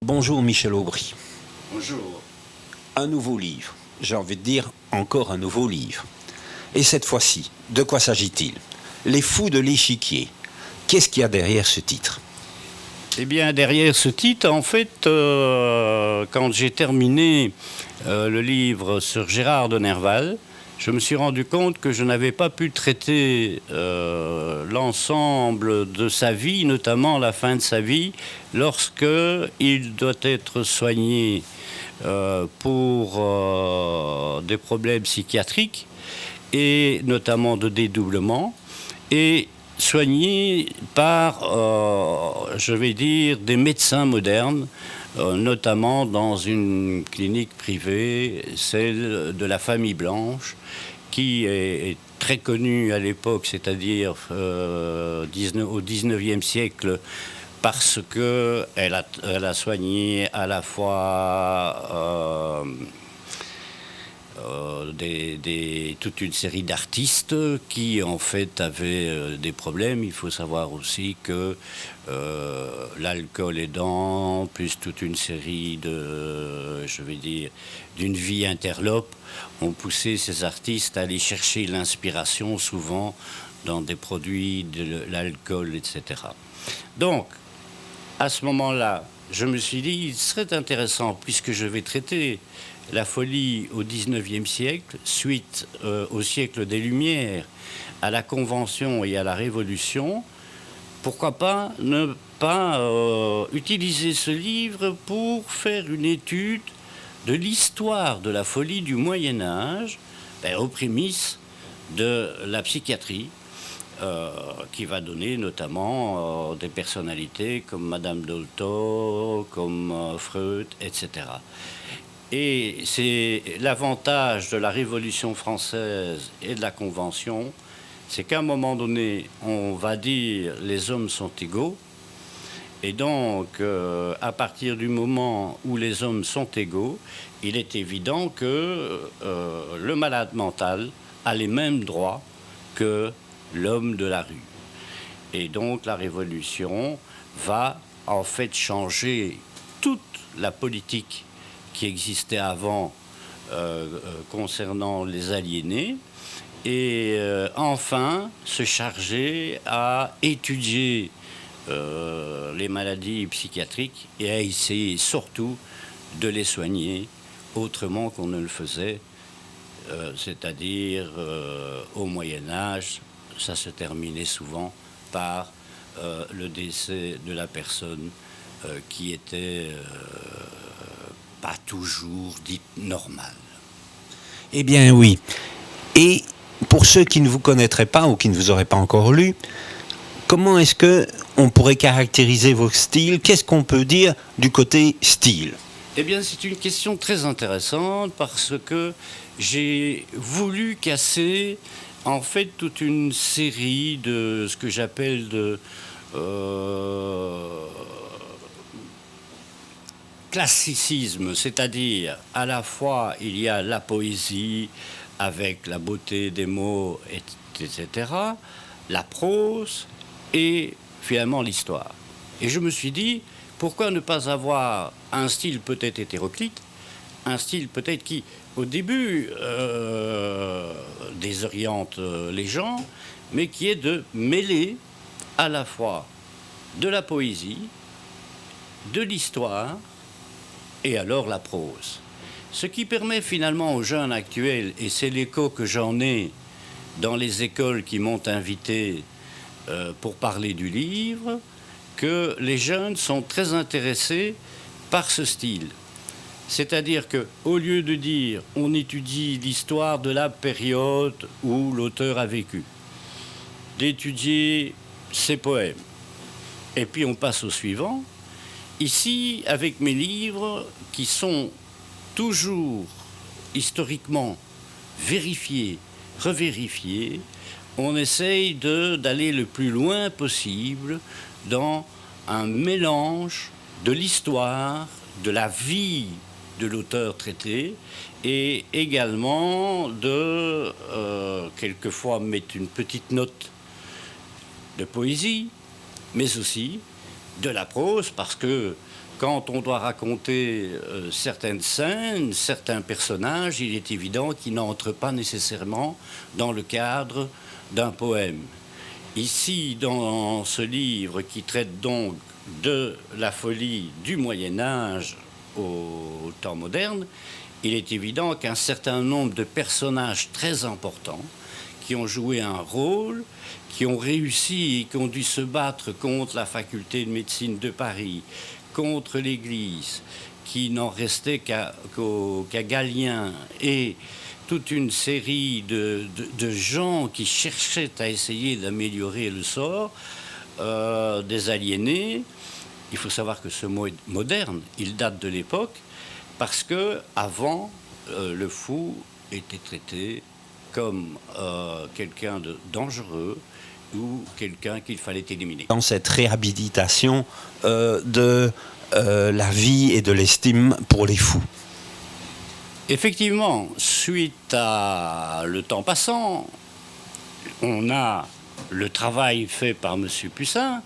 Bonjour Michel Aubry. Bonjour. Un nouveau livre, j'ai envie de dire encore un nouveau livre. Et cette fois-ci, de quoi s'agit-il? Les fous de l'échiquier. Qu'est-ce qu'il y a derrière ce titre? Eh bien, derrière ce titre, en fait, quand j'ai terminé le livre sur Gérard de Nerval, je me suis rendu compte que je n'avais pas pu traiter l'ensemble de sa vie, notamment la fin de sa vie, lorsque il doit être soigné pour des problèmes psychiatriques et notamment de dédoublement, et soigné par, je vais dire, des médecins modernes, notamment dans une clinique privée, celle de la famille Blanche, qui est très connue à l'époque, c'est-à-dire au XIXe siècle, parce qu'elle a soigné à la fois toute une série d'artistes qui en fait avaient des problèmes. Il faut savoir aussi que l'alcool aidant, plus toute une série d'une vie interlope, ont poussé ces artistes à aller chercher l'inspiration souvent dans des produits, de l'alcool, etc. Donc, à ce moment-là, je me suis dit, il serait intéressant, puisque je vais traiter la folie au XIXe siècle, suite au siècle des Lumières, à la Convention et à la Révolution, pourquoi pas ne pas utiliser ce livre pour faire une étude de l'histoire de la folie du Moyen-Âge, aux prémices de la psychiatrie, qui va donner notamment des personnalités comme Madame Dolto, comme Freud, etc. Et c'est l'avantage de la Révolution française et de la Convention, c'est qu'à un moment donné, on va dire les hommes sont égaux. Et donc, à partir du moment où les hommes sont égaux, il est évident que le malade mental a les mêmes droits que l'homme de la rue. Et donc, la Révolution va en fait changer toute la politique qui existait avant concernant les aliénés, et enfin se charger à étudier les maladies psychiatriques et à essayer surtout de les soigner autrement qu'on ne le faisait, c'est-à-dire au Moyen-Âge, ça se terminait souvent par le décès de la personne qui était pas toujours dite normale. Eh bien oui. Et pour ceux qui ne vous connaîtraient pas ou qui ne vous auraient pas encore lu, comment est-ce que on pourrait caractériser vos styles? Qu'est-ce qu'on peut dire du côté style? Eh bien, c'est une question très intéressante parce que j'ai voulu casser en fait toute une série de ce que j'appelle de classicisme, c'est-à-dire à la fois il y a la poésie avec la beauté des mots, etc., la prose et finalement l'histoire. Et je me suis dit, pourquoi ne pas avoir un style peut-être hétéroclite, un style peut-être qui, au début, désoriente les gens, mais qui est de mêler à la fois de la poésie, de l'histoire, et alors la prose. Ce qui permet finalement aux jeunes actuels, et c'est l'écho que j'en ai dans les écoles qui m'ont invité pour parler du livre, que les jeunes sont très intéressés par ce style. C'est-à-dire qu'au lieu de dire on étudie l'histoire de la période où l'auteur a vécu, d'étudier ses poèmes, et puis on passe au suivant. Ici, avec mes livres qui sont toujours historiquement vérifiés, revérifiés, on essaye d'aller le plus loin possible dans un mélange de l'histoire, de la vie de l'auteur traité, et également de, quelquefois, mettre une petite note de poésie, mais aussi de la prose, parce que quand on doit raconter certaines scènes, certains personnages, il est évident qu'ils n'entrent pas nécessairement dans le cadre d'un poème. Ici, dans ce livre qui traite donc de la folie du Moyen-Âge au temps moderne, il est évident qu'un certain nombre de personnages très importants qui ont joué un rôle, qui ont réussi et qui ont dû se battre contre la faculté de médecine de Paris, contre l'Église, qui n'en restait qu'à Galien, et toute une série de gens qui cherchaient à essayer d'améliorer le sort des aliénés. Il faut savoir que ce mot est moderne, il date de l'époque, parce que avant le fou était traité comme quelqu'un de dangereux ou quelqu'un qu'il fallait éliminer. Dans cette réhabilitation de la vie et de l'estime pour les fous. Effectivement, suite à le temps passant, on a le travail fait par M. Pussin,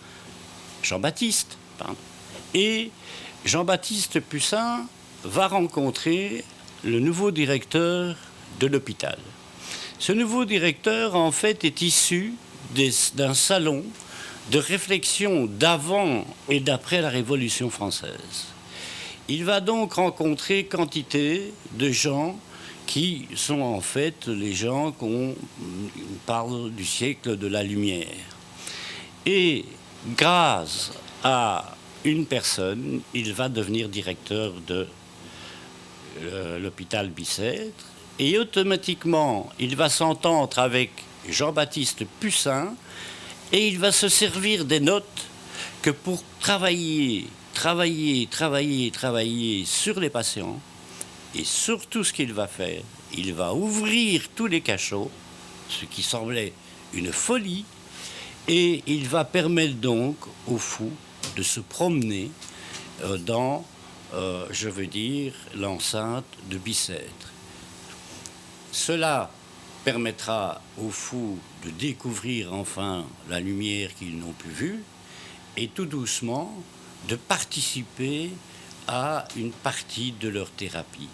Jean-Baptiste, et Jean-Baptiste Pussin va rencontrer le nouveau directeur de l'hôpital. Ce nouveau directeur, en fait, est issu d'un salon de réflexion d'avant et d'après la Révolution française. Il va donc rencontrer quantité de gens qui sont en fait les gens qu'on parle du siècle de la Lumière. Et grâce à une personne, il va devenir directeur de l'hôpital Bicêtre. Et automatiquement, il va s'entendre avec Jean-Baptiste Pussin et il va se servir des notes que pour travailler sur les patients. Et surtout, ce qu'il va faire, il va ouvrir tous les cachots, ce qui semblait une folie, et il va permettre donc aux fous de se promener dans, l'enceinte de Bicêtre. Cela permettra aux fous de découvrir enfin la lumière qu'ils n'ont plus vue et tout doucement de participer à une partie de leur thérapie.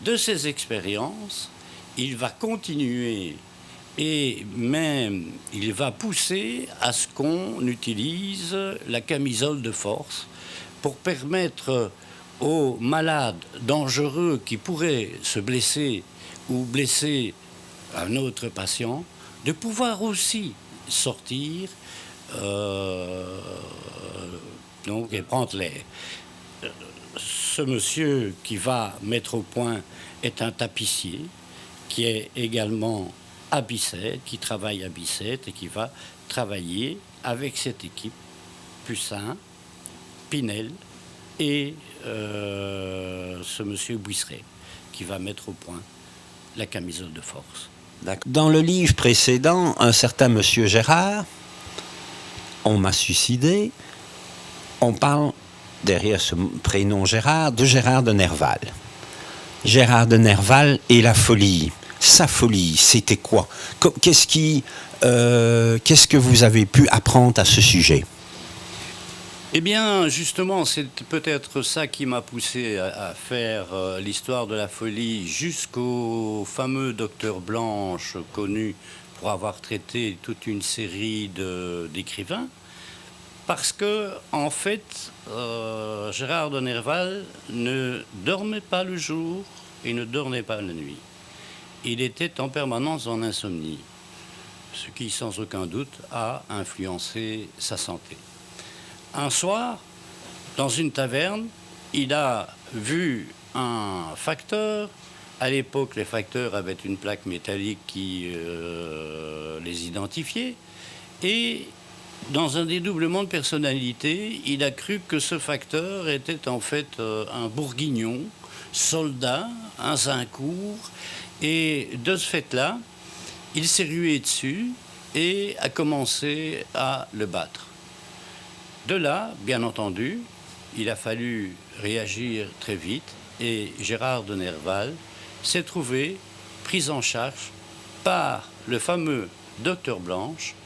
De ces expériences, il va continuer et même il va pousser à ce qu'on utilise la camisole de force pour permettre aux malades dangereux qui pourraient se blesser ou blesser un autre patient, de pouvoir aussi sortir donc, et prendre l'air. Ce monsieur qui va mettre au point est un tapissier qui est également à Bicêtre, qui travaille à Bicêtre et qui va travailler avec cette équipe, Pussin, Pinel et ce monsieur Buisseret, qui va mettre au point la camisole de force. Dans le livre précédent, un certain monsieur Gérard, on m'a suicidé, on parle, derrière ce prénom Gérard, de Gérard de Nerval. Gérard de Nerval et la folie. Sa folie, c'était quoi? Qu'est-ce que vous avez pu apprendre à ce sujet? Eh bien, justement, c'est peut-être ça qui m'a poussé à faire l'histoire de la folie jusqu'au fameux docteur Blanche, connu pour avoir traité toute une série d'écrivains. Parce que, en fait, Gérard de Nerval ne dormait pas le jour et ne dormait pas la nuit. Il était en permanence en insomnie, ce qui, sans aucun doute, a influencé sa santé. Un soir, dans une taverne, il a vu un facteur. À l'époque, les facteurs avaient une plaque métallique qui les identifiait. Et dans un dédoublement de personnalité, il a cru que ce facteur était en fait un bourguignon, soldat, un Zincourt. Et de ce fait-là, il s'est rué dessus et a commencé à le battre. De là, bien entendu, il a fallu réagir très vite et Gérard de Nerval s'est trouvé pris en charge par le fameux docteur Blanche,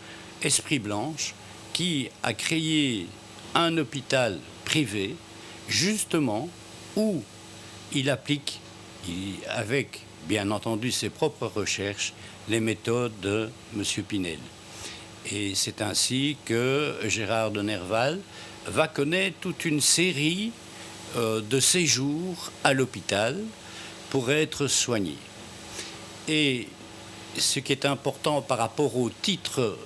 Esprit Blanche, qui a créé un hôpital privé justement, où il applique, avec bien entendu ses propres recherches, les méthodes de M. Pinel. Et c'est ainsi que Gérard de Nerval va connaître toute une série de séjours à l'hôpital pour être soigné. Et ce qui est important par rapport au titre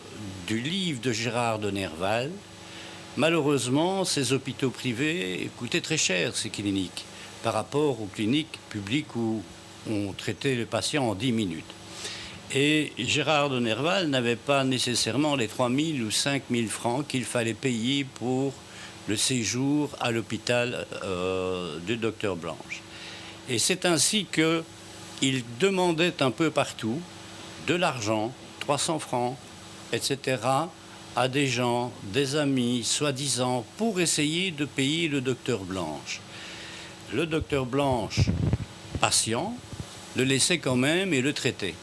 du livre de Gérard de Nerval, malheureusement, ces hôpitaux privés coûtaient très cher, ces cliniques, par rapport aux cliniques publiques où on traitait le patient en 10 minutes. Et Gérard de Nerval n'avait pas nécessairement les 3 000 ou 5 000 francs qu'il fallait payer pour le séjour à l'hôpital du docteur Blanche. Et c'est ainsi qu'il demandait un peu partout de l'argent, 300 francs, etc., à des gens, des amis, soi-disant, pour essayer de payer le docteur Blanche. Le docteur Blanche, patient, le laissait quand même et le traitait.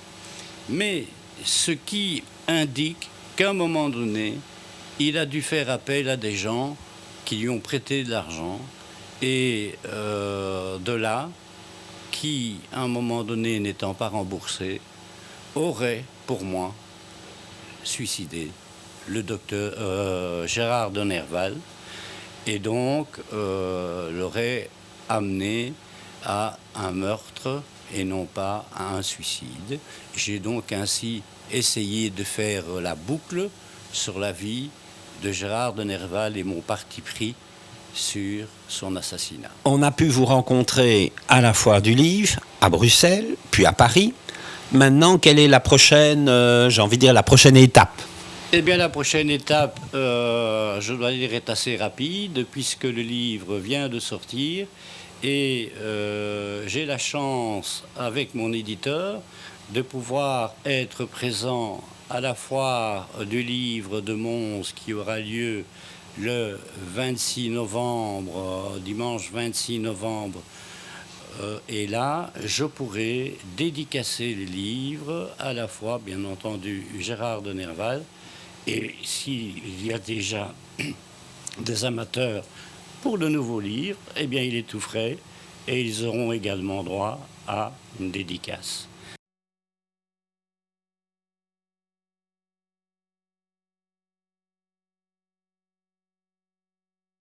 Mais ce qui indique qu'à un moment donné, il a dû faire appel à des gens qui lui ont prêté de l'argent et de là, qui, à un moment donné, n'étant pas remboursé, aurait, pour moi, suicidé le docteur Gérard de Nerval et donc l'aurait amené à un meurtre et non pas à un suicide. J'ai donc ainsi essayé de faire la boucle sur la vie de Gérard de Nerval et mon parti pris sur son assassinat. On a pu vous rencontrer à la Foire du Livre, à Bruxelles, puis à Paris. Maintenant, quelle est la prochaine, j'ai envie de dire, la prochaine étape ? Eh bien, la prochaine étape, je dois dire, est assez rapide, puisque le livre vient de sortir. Et j'ai la chance, avec mon éditeur, de pouvoir être présent à la Foire du Livre de Mons, qui aura lieu le 26 novembre, dimanche 26 novembre. Et là, je pourrai dédicacer les livres, à la fois, bien entendu, Gérard de Nerval. Et s'il y a déjà des amateurs pour le nouveau livre, eh bien, il est tout frais et ils auront également droit à une dédicace.